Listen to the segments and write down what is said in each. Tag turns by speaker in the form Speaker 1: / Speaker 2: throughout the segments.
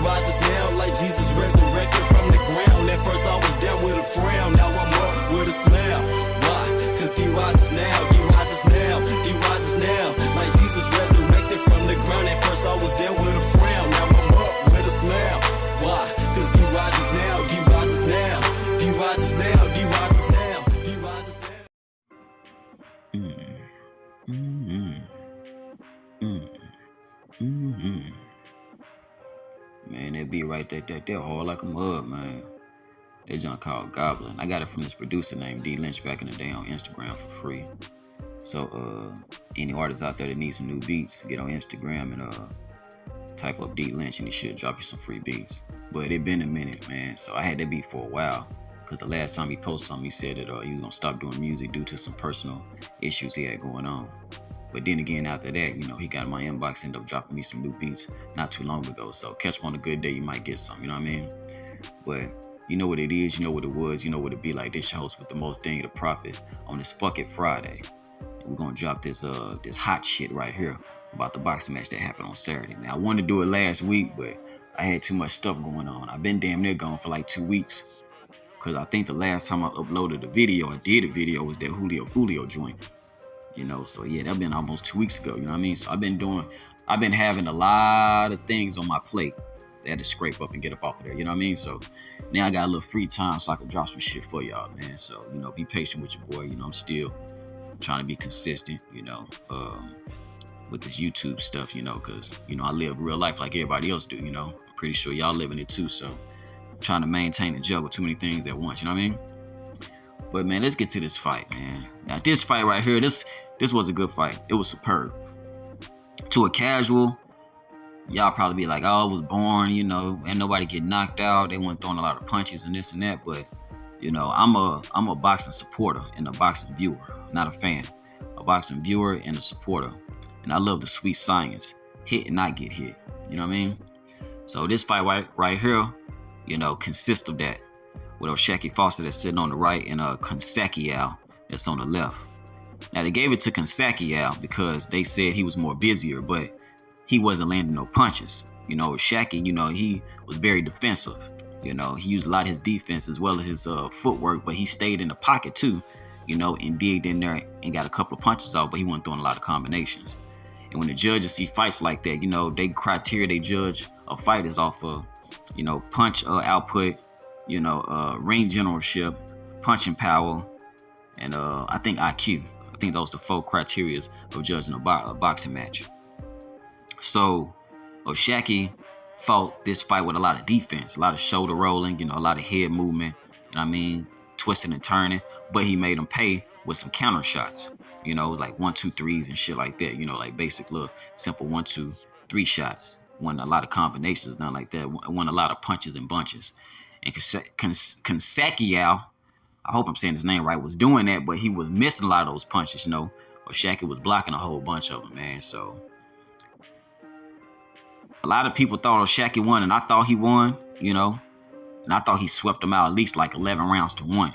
Speaker 1: rises now like Jesus resurrected from the ground. At first I was down with a frown, now I'm up with a smile. Why? Cause D rises now, D rises now, D rises now like Jesus resurrected from the ground. At first I was down with a frown, now I'm up with a smile. Why? Cause D rises now, D rises now, D rises now, D rises now, D rises
Speaker 2: now. Man, that beat right there, they're hard like a mug, man. That junk called Goblin. I got it from this producer named D Lynch back in the day on Instagram for free. So, any artists out there that need some new beats, get on Instagram and type up D Lynch and he should drop you some free beats. But it been a minute, man. So I had that beat for a while. Because the last time he posted something, he said that he was going to stop doing music due to some personal issues he had going on. But then again, after that, you know, he got in my inbox, ended up dropping me some new beats not too long ago. So catch him on a good day, you might get some, you know what I mean? But you know what it is, you know what it was, you know what it be like. This your host with the most Daniel the Prophet on this Phuck Friday. And we're going to drop this hot shit right here about the boxing match that happened on Saturday. Man, I wanted to do it last week, but I had too much stuff going on. I've been damn near gone for like 2 weeks. Because I think the last time I uploaded a video, or did a video, was that Julio joint. You know, so yeah, that been almost 2 weeks ago, you know what I mean? So I've been having a lot of things on my plate that I had to scrape up and get up off of there, you know what I mean? So now I got a little free time so I can drop some shit for y'all, man. So, you know, be patient with your boy. You know, I'm still trying to be consistent, you know, with this YouTube stuff, you know, because, you know, I live real life like everybody else do, you know. I'm pretty sure y'all living it too, so I'm trying to maintain and juggle too many things at once, you know what I mean? But, man, let's get to this fight, man. Now, this fight right here, this was a good fight. It was superb. To a casual, y'all probably be like, oh, it was boring, you know, and nobody get knocked out. They weren't throwing a lot of punches and this and that. But, you know, I'm a boxing supporter and a boxing viewer, not a fan. A boxing viewer and a supporter. And I love the sweet science. Hit and not get hit. You know what I mean? So this fight right here, you know, consists of that. With O'Shaquie Foster that's sitting on the right and Consekiao that's on the left. Now, they gave it to Consekiao because they said he was more busier, but he wasn't landing no punches. You know, Shaqie, you know, he was very defensive. You know, he used a lot of his defense as well as his footwork, but he stayed in the pocket too, you know, and digged in there and got a couple of punches out, but he wasn't throwing a lot of combinations. And when the judges see fights like that, you know, they judge a fight is off of, you know, punch output, you know, ring generalship, punching power, and I think IQ. I think those are the 4 criteria of judging a boxing match. So O'Shaquie fought this fight with a lot of defense, a lot of shoulder rolling, you know, a lot of head movement, you know what I mean, twisting and turning, but he made him pay with some counter shots. You know, it was like 1, 2, 3s and shit like that, you know, like basic little simple 1, 2, 3 shots. Won a lot of combinations, nothing like that. Won a lot of punches and bunches. And Consekiao, I hope I'm saying his name right, was doing that, but he was missing a lot of those punches, you know. O'Shaquie was blocking a whole bunch of them, man. So a lot of people thought O'Shaquie won, and I thought he won, you know. And I thought he swept him out at least like 11 rounds to 1.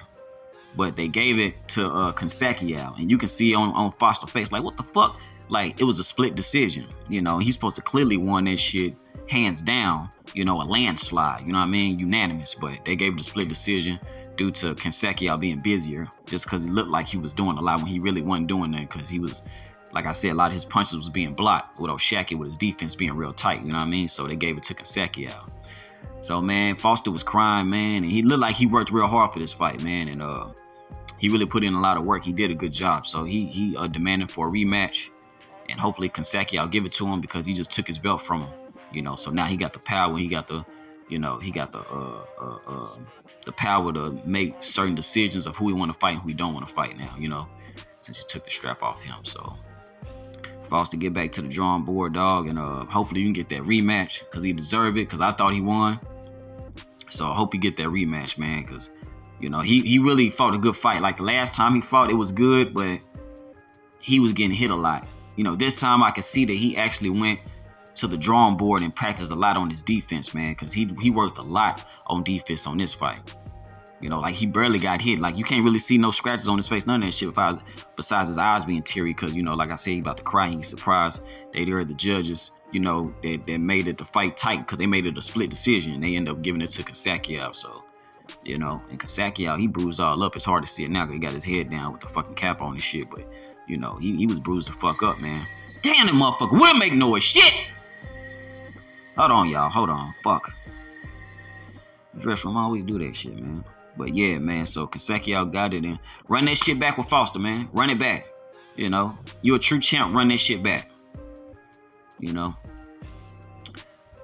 Speaker 2: But they gave it to Consekiao, and you can see on Foster's face, like, what the fuck? Like, it was a split decision, you know. He's supposed to clearly won that shit hands down, you know, a landslide, you know what I mean? Unanimous, but they gave it a split decision due to Consekiao being busier, just because he looked like he was doing a lot when he really wasn't doing that, because he was, like I said, a lot of his punches was being blocked with O'Shaquie, with his defense being real tight, you know what I mean? So they gave it to Consekiao. So, man, Foster was crying, man, and he looked like he worked real hard for this fight, man, and he really put in a lot of work. He did a good job. So he demanded for a rematch, and hopefully Consekiao give it to him, because he just took his belt from him, you know. So now he got the power. He got the, you know, he got the power to make certain decisions of who he want to fight and who he don't want to fight now, you know, since he took the strap off him. So Foster get back to the drawing board, dog, and hopefully you can get that rematch, because he deserved it, because I thought he won. So I hope you get that rematch, man, because, you know, he really fought a good fight. Like the last time he fought, it was good, but he was getting hit a lot. You know, this time I could see that he actually went to the drawing board and practiced a lot on his defense, man, because he worked a lot on defense on this fight. You know, like, he barely got hit. Like, you can't really see no scratches on his face, none of that shit, besides his eyes being teary, because, you know, like I said, he about to cry. He's surprised they heard the judges, you know, that made it the fight tight because they made it a split decision. And they ended up giving it to Kasakian. So, you know, and Kasakian, he bruised all up. It's hard to see it now because he got his head down with the fucking cap on and shit. But, you know, he was bruised the fuck up, man. Damn, that motherfucker will make noise. Shit! Hold on, y'all. Hold on. Fuck. The rest room always do that shit, man. But yeah, man. So Kasakian got it and run that shit back with Foster, man. Run it back. You know, you a true champ. Run that shit back. You know.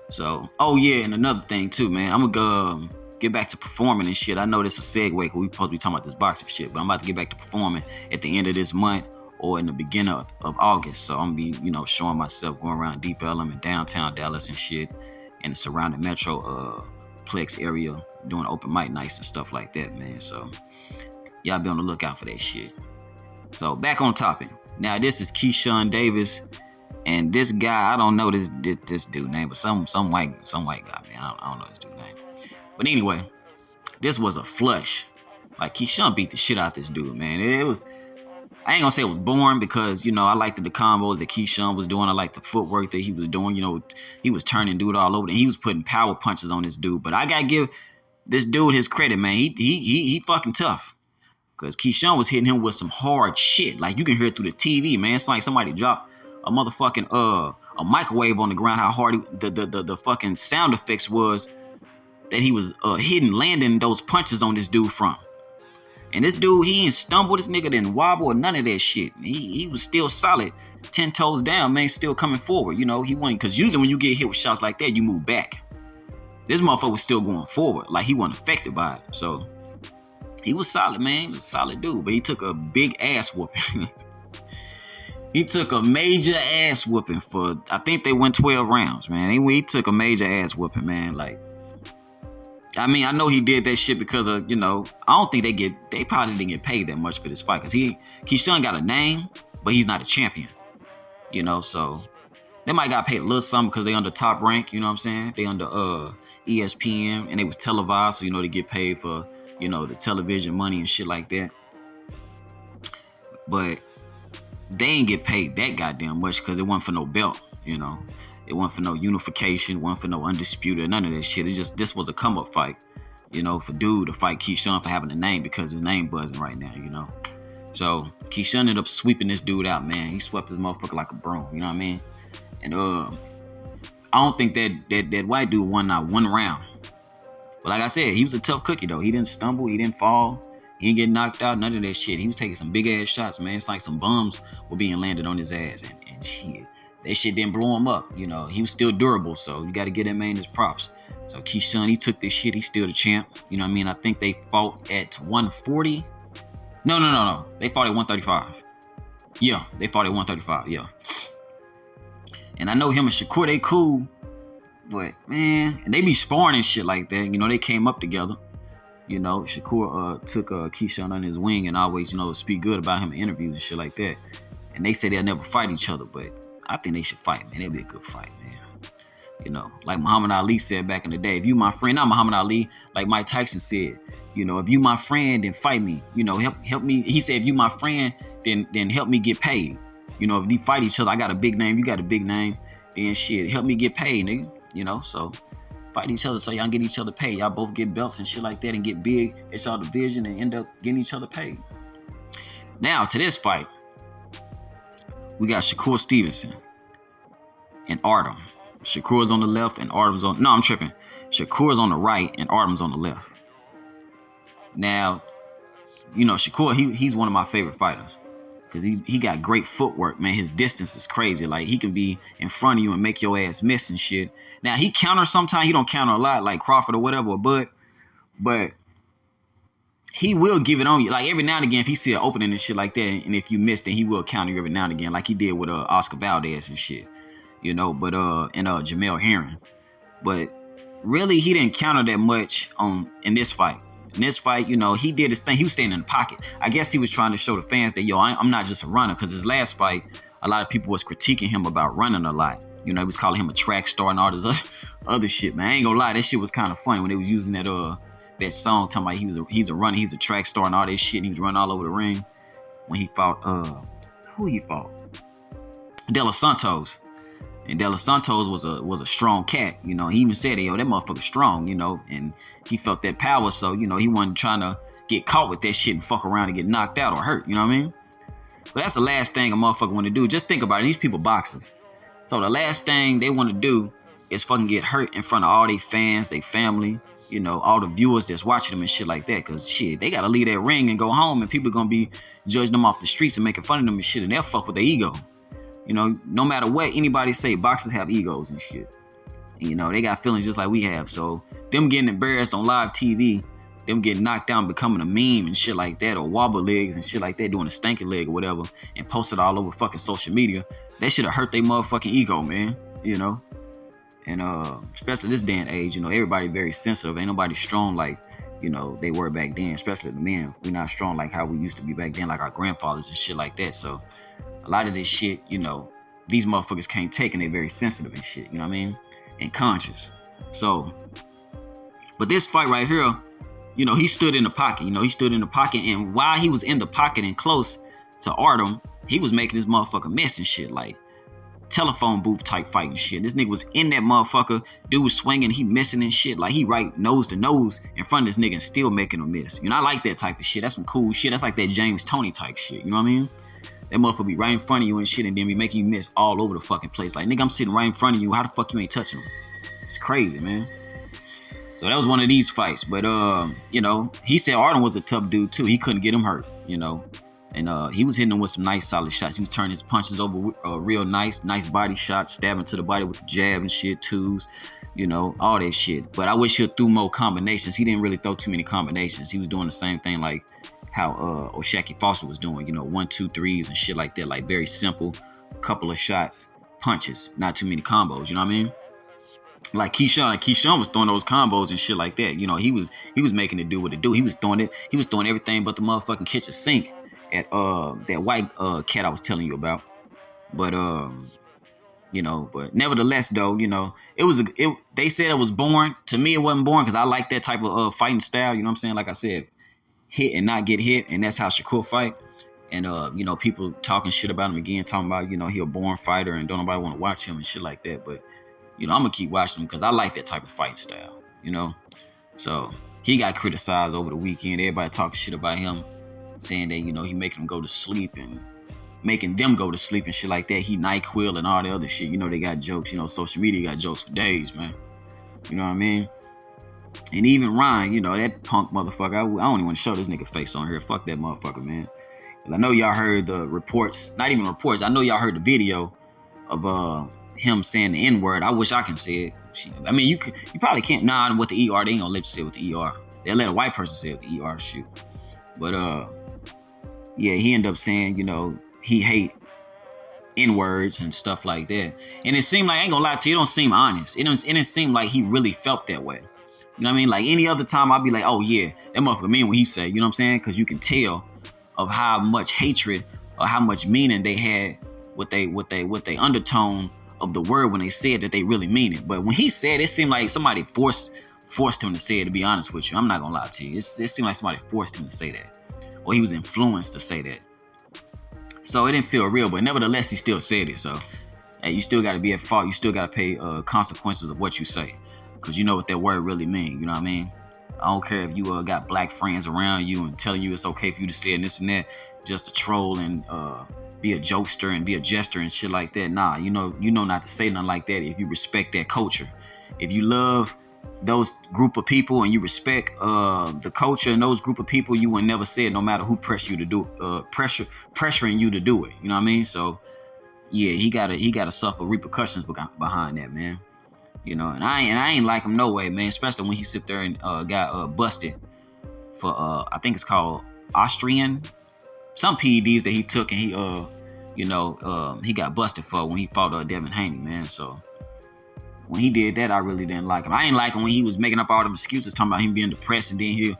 Speaker 2: So, oh yeah, and another thing too, man. I'm gonna go get back to performing and shit. I know this is a segue because we supposed to be talking about this boxing shit, but I'm about to get back to performing at the end of this month or in the beginning of August. So I'm gonna be, you know, showing myself going around Deep Ellum and downtown Dallas and shit, and the surrounding metro plex area doing open mic nights and stuff like that, man. So y'all be on the lookout for that shit. So back on topic. Now this is Keyshawn Davis, and this guy, I don't know this dude name, but some white guy, man. I don't know this dude name. But anyway, this was a flush. Like Keyshawn beat the shit out this dude, man. It was, I ain't gonna say it was boring because, you know, I liked the combos that Keyshawn was doing. I liked the footwork that he was doing. You know, he was turning dude all over, and he was putting power punches on this dude. But I gotta give this dude his credit, man. He fucking tough. Because Keyshawn was hitting him with some hard shit. Like, you can hear it through the TV, man. It's like somebody dropped a motherfucking a microwave on the ground, how hard the fucking sound effects was that he was hitting, landing those punches on this dude from. And this dude, he ain't stumbled, this nigga didn't wobble or none of that shit. He was still solid, 10 toes down, man, still coming forward. You know, he wasn't, because usually when you get hit with shots like that, you move back. This motherfucker was still going forward, like he wasn't affected by it. So he was solid, man. He was a solid dude, but he took a big ass whooping. He took a major ass whooping for, I think they went 12 rounds, man. He took a major ass whooping, man. Like, I mean, I know he did that shit because of, you know, I don't think they probably didn't get paid that much for this fight because Keyshawn got a name, but he's not a champion, you know, so they might got paid a little something because they under Top Rank, you know what I'm saying? They under ESPN, and they was televised, so, you know, they get paid for, you know, the television money and shit like that. But they ain't get paid that goddamn much because it wasn't for no belt, you know. It wasn't for no unification, wasn't for no undisputed, none of that shit. It's just, this was a come-up fight, you know, for dude to fight Keyshawn for having a name because his name buzzing right now, you know. So Keyshawn ended up sweeping this dude out, man. He swept this motherfucker like a broom, you know what I mean? And I don't think that white dude won not one round. But like I said, he was a tough cookie, though. He didn't stumble, he didn't fall, he didn't get knocked out, none of that shit. He was taking some big-ass shots, man. It's like some bombs were being landed on his ass, and shit. That shit didn't blow him up, you know. He was still durable, so you got to get that man his props. So Keyshawn, he took this shit. He's still the champ. You know what I mean? I think they fought at 140. No. They fought at 135. Yeah, they fought at 135, yeah. And I know him and Shakur, they cool. But, man, they be sparring and shit like that. You know, they came up together. You know, Shakur took Keyshawn on his wing and always, you know, speak good about him in interviews and shit like that. And they say they'll never fight each other, but I think they should fight, man. It'd be a good fight, man. You know, like Muhammad Ali said back in the day, if you my friend, not Muhammad Ali, like Mike Tyson said, you know, if you my friend, then fight me. You know, help me. He said, if you my friend, then help me get paid. You know, if we fight each other, I got a big name, you got a big name, then shit, help me get paid, nigga. You know, so fight each other so y'all get each other paid. Y'all both get belts and shit like that and get big at y'all division and end up getting each other paid. Now to this fight. We got Shakur Stevenson and Artem. Shakur's on the left and Artem's on... No, I'm tripping. Shakur's on the right and Artem's on the left. Now, you know, Shakur, he's one of my favorite fighters. Because he got great footwork, man. His distance is crazy. Like, he can be in front of you and make your ass miss and shit. Now, he counters sometimes. He don't counter a lot like Crawford or whatever, but he will give it on you. Like, every now and again, if he see an opening and shit like that, and if you miss, then he will counter you every now and again, like he did with Oscar Valdez and shit, you know, but and Jamel Herring. But really, he didn't counter that much in this fight. In this fight, you know, he did his thing. He was staying in the pocket. I guess he was trying to show the fans that, yo, I'm not just a runner, because his last fight, a lot of people was critiquing him about running a lot. You know, he was calling him a track star and all this other shit, man. I ain't gonna lie, that shit was kind of funny when they was using that song talking about he's a runner, he's a track star and all that shit. And he was running all over the ring when he fought who he fought? De Los Santos. And De Los Santos was a strong cat, you know. He even said, yo, that motherfucker strong, you know, and he felt that power, so, you know, he wasn't trying to get caught with that shit and fuck around and get knocked out or hurt, you know what I mean? But that's the last thing a motherfucker want to do. Just think about it. These people boxers. So the last thing they want to do is fucking get hurt in front of all their fans, their family, you know, all the viewers that's watching them and shit like that. Cause shit, they gotta leave that ring and go home, and people gonna be judging them off the streets and making fun of them and shit, and they'll fuck with their ego. You know, no matter what anybody say, boxers have egos and shit. And, you know, they got feelings just like we have. So them getting embarrassed on live TV, them getting knocked down, becoming a meme and shit like that, or wobble legs and shit like that, doing a stanky leg or whatever, and post it all over fucking social media, that should have hurt their motherfucking ego, man. You know? And especially this day and age, you know, everybody very sensitive. Ain't nobody strong like, you know, they were back then, especially the men. We're not strong like how we used to be back then, like our grandfathers and shit like that. So a lot of this shit, you know, these motherfuckers can't take, and they're very sensitive and shit, you know what I mean? And conscious. So, but this fight right here, you know, he stood in the pocket, and while he was in the pocket and close to Artem, he was making this motherfucker mess and shit, like telephone booth type fight and shit. This nigga was in that motherfucker, dude was swinging, he missing and shit, like he right nose to nose in front of this nigga and still making him miss. You know, I like that type of shit. That's some cool shit. That's like that James Toney type shit, you know what I mean? That motherfucker be right in front of you and shit, and then be making you miss all over the fucking place. Like, nigga, I'm sitting right in front of you. How the fuck you ain't touching him? It's crazy, man. So that was one of these fights. But, you know, he said Arden was a tough dude, too. He couldn't get him hurt, you know. And he was hitting him with some nice, solid shots. He was turning his punches over real nice body shots, stabbing to the body with the jab and shit, twos, you know, all that shit. But I wish he'd threw more combinations. He didn't really throw too many combinations. He was doing the same thing like how O'Shaquie Foster was doing, you know, 1, 2, 3s and shit like that, like very simple, couple of shots, punches, not too many combos, you know what I mean? Like Keyshawn was throwing those combos and shit like that. You know, he was making it do what it do. He was throwing everything but the motherfucking kitchen sink at that white cat I was telling you about. But you know, but nevertheless though, you know, they said it was boring. To me it wasn't boring, because I like that type of fighting style, you know what I'm saying? Like I said, hit and not get hit, and that's how Shakur fight. And you know, people talking shit about him again, talking about, you know, he a born fighter and don't nobody want to watch him and shit like that. But you know, I'm gonna keep watching him because I like that type of fighting style, you know. So he got criticized over the weekend. Everybody talking shit about him, saying that, you know, he making them go to sleep and making them go to sleep and shit like that. He NyQuil and all the other shit. You know, they got jokes. You know, social media got jokes for days, man. You know what I mean? And even Ryan, you know, that punk motherfucker, I don't even want to show this nigga face on here. Fuck that motherfucker, man. I know y'all heard the reports, not even reports, I know y'all heard the video of him saying the N-word. I wish I can say it. I mean, you probably can't. Nah, with the ER, they ain't gonna let you say it with the ER. They'll let a white person say it with the ER, shoot. But yeah, he ended up saying, you know, he hate N-words and stuff like that. And it seemed like, I ain't gonna lie to you, it don't seem honest. It didn't seem like he really felt that way. You know what I mean? Like any other time, I'd be like, oh yeah, that motherfucker mean what he said. You know what I'm saying? Because you can tell of how much hatred or how much meaning they had with they undertone of the word when they said that they really mean it. But when he said, it seemed like somebody forced him to say it, to be honest with you. I'm not gonna lie to you. It seemed like somebody forced him to say that. Or he was influenced to say that. So it didn't feel real, but nevertheless, he still said it. So, hey, you still gotta be at fault. You still gotta pay consequences of what you say. Because you know what that word really means, you know what I mean? I don't care if you got black friends around you and telling you it's okay for you to say it and this and that, just to troll and be a jokester and be a jester and shit like that. Nah, you know not to say nothing like that if you respect that culture. If you love those group of people and you respect the culture and those group of people, you would never say it, no matter who pressuring you to do it. You know what I mean? So yeah, he gotta suffer repercussions behind that, man. You know, and I ain't like him no way, man. Especially when he sit there and got busted for I think it's called Austrian, some PEDs that he took, and he got busted for when he fought Devin Haney, man. So when he did that, I really didn't like him. I ain't like him when he was making up all them excuses, talking about him being depressed, and then he,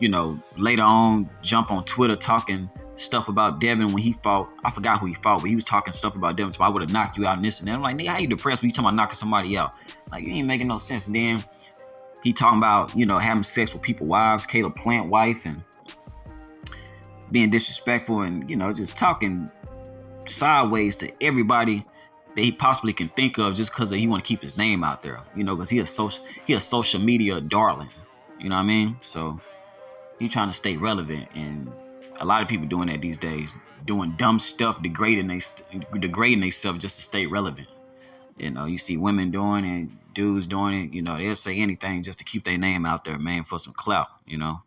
Speaker 2: you know, later on jump on Twitter talking stuff about Devin when he fought. I forgot who he fought, but he was talking stuff about Devin. So I would have knocked you out and this and that. I'm like, nigga, how you depressed when you talking about knocking somebody out? Like, you ain't making no sense. And then he talking about, you know, having sex with people's wives, Caleb Plant wife, and being disrespectful and, you know, just talking sideways to everybody that he possibly can think of just because he want to keep his name out there, you know, because he a social media darling, you know what I mean? So he trying to stay relevant, and a lot of people doing that these days, doing dumb stuff, degrading themselves just to stay relevant. You know, you see women doing it, dudes doing it. You know, they'll say anything just to keep their name out there, man, for some clout. You know,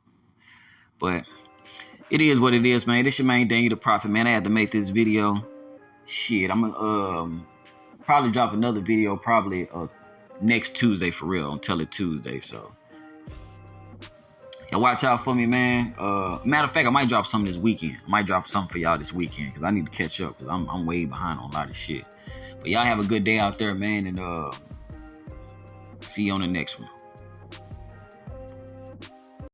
Speaker 2: but it is what it is, man. This your main Daniel the Prophet, man. I had to make this video. Shit, I'm gonna probably drop another video probably next Tuesday for real on Tell It Tuesday. So y'all watch out for me, man. Matter of fact, I might drop something this weekend. I might drop something for y'all this weekend because I need to catch up because I'm way behind on a lot of shit. But y'all have a good day out there, man, and see you on the next one.